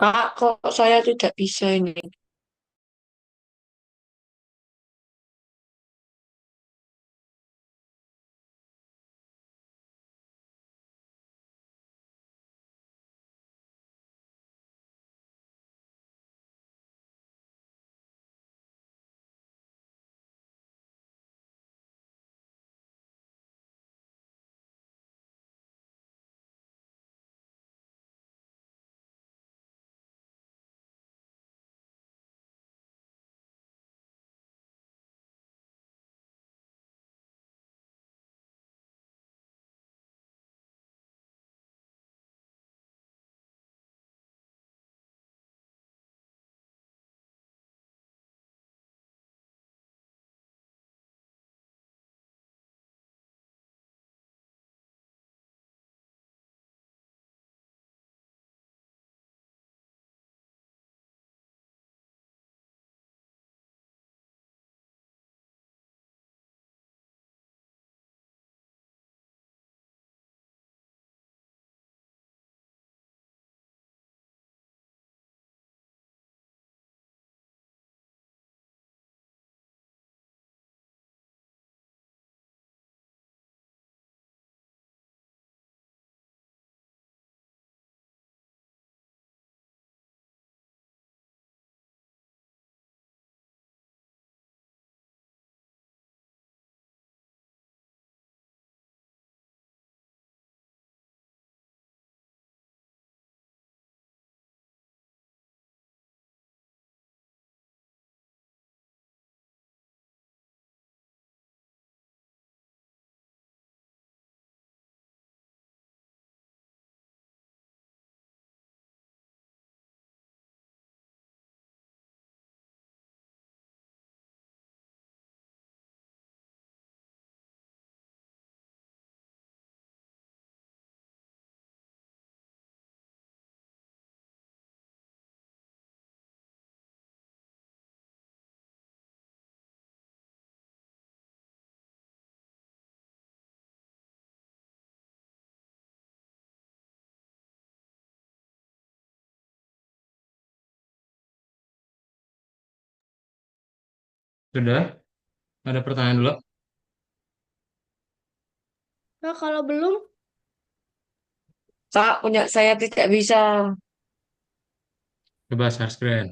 Kak, kok saya tidak bisa ini? Sudah? Ada pertanyaan dulu? Kak, kalau belum, Kak, punya saya tidak bisa. Coba share screen.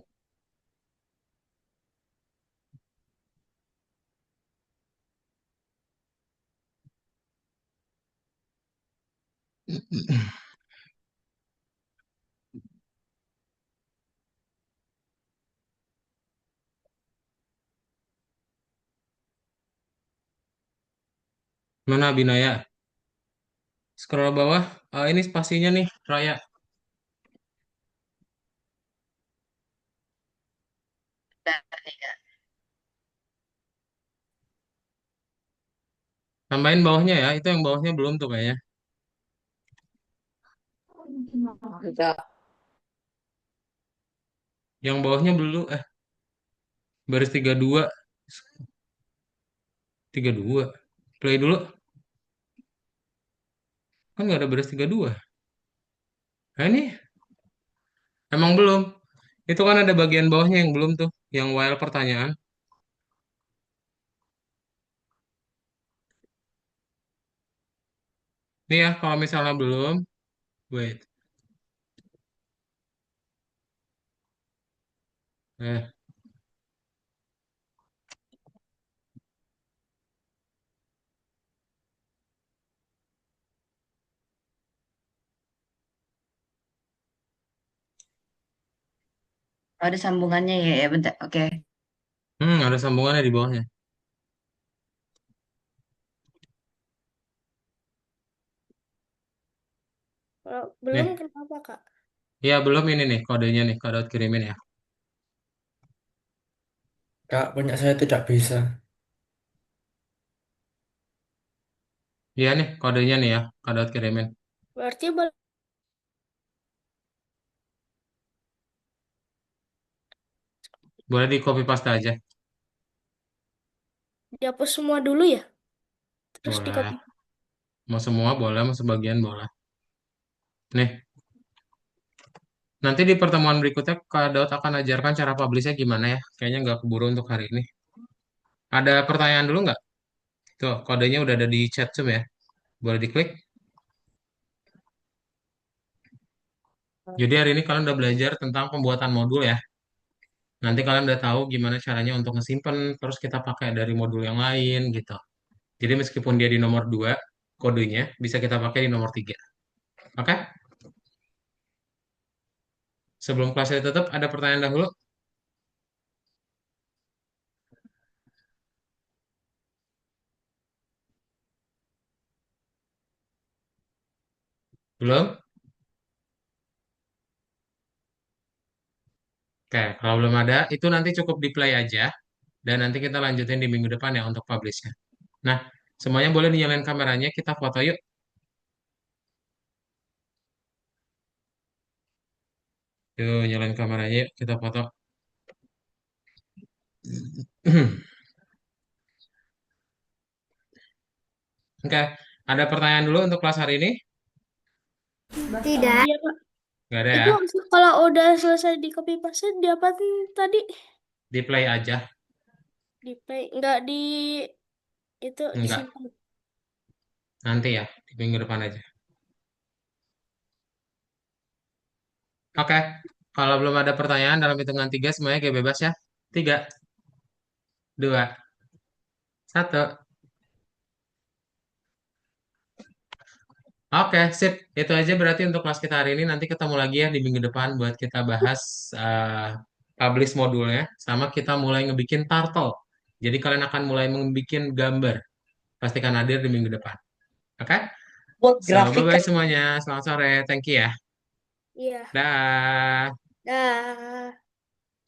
Mana Binaya? Scroll bawah. Ini spasinya nih, Raya. Bentar nih, Kak. Tambahin bawahnya ya. Itu yang bawahnya belum tuh kayaknya. Tidak. Yang bawahnya belum. Baris 32. 32. Play dulu. Kan nggak ada baris 32. Nah ini emang belum. Itu kan ada bagian bawahnya yang belum tuh. Yang while pertanyaan. Nih ya, kalau misalnya belum. Wait. Eh, Oh, ada sambungannya ya, ya bentar. Oke. ada sambungannya di bawahnya. kalau belum Nih. kenapa, Kak? Ya, belum ini nih kodenya nih. Kode kirimin ya. Kak, punya saya tidak bisa. Iya nih, kodenya nih ya. Kode kirimin. Berarti boleh Boleh di copy paste aja. dihapus semua dulu ya, terus di Boleh. copy. Mau semua boleh, mau sebagian boleh. Nih, Nanti di pertemuan berikutnya Kak Daud akan ajarkan cara publishnya gimana ya. Kayaknya nggak keburu untuk hari ini. Ada pertanyaan dulu nggak? Tuh, kodenya udah ada di chat Zoom ya. Boleh diklik. Jadi hari ini kalian udah belajar tentang pembuatan modul ya. Nanti kalian udah tahu gimana caranya untuk ngesimpen, terus kita pakai dari modul yang lain gitu. Jadi meskipun dia di nomor 2 kodenya bisa kita pakai di nomor 3. Oke? Sebelum kelasnya ditutup, ada pertanyaan dahulu? Belum? Oke, kalau belum ada, itu nanti cukup di play aja. Dan nanti kita lanjutin di minggu depan ya untuk publishnya. Nah, semuanya boleh dinyalain kameranya, kita foto yuk. Yuk, nyalain kameranya yuk, kita foto. Oke, ada pertanyaan dulu untuk kelas hari ini? Tidak. Iya, Pak. Nggak ada ya? Itu kalau udah selesai di copy paste diapain tadi? Di play aja? Di play, nggak di itu Enggak, disimpan. nanti ya, di minggu depan aja. Oke, kalau belum ada pertanyaan dalam hitungan 3, semuanya kayak bebas ya. 3, 2, 1. Oke, sip. Itu aja berarti untuk kelas kita hari ini. Nanti ketemu lagi ya di minggu depan buat kita bahas publish modulnya. Sama kita mulai ngebikin turtle. Jadi kalian akan mulai membuat gambar. Pastikan hadir di minggu depan. Oke? Buat So, grafik bye-bye semuanya. Selamat sore. Thank you ya. Iya. Dah. Dah.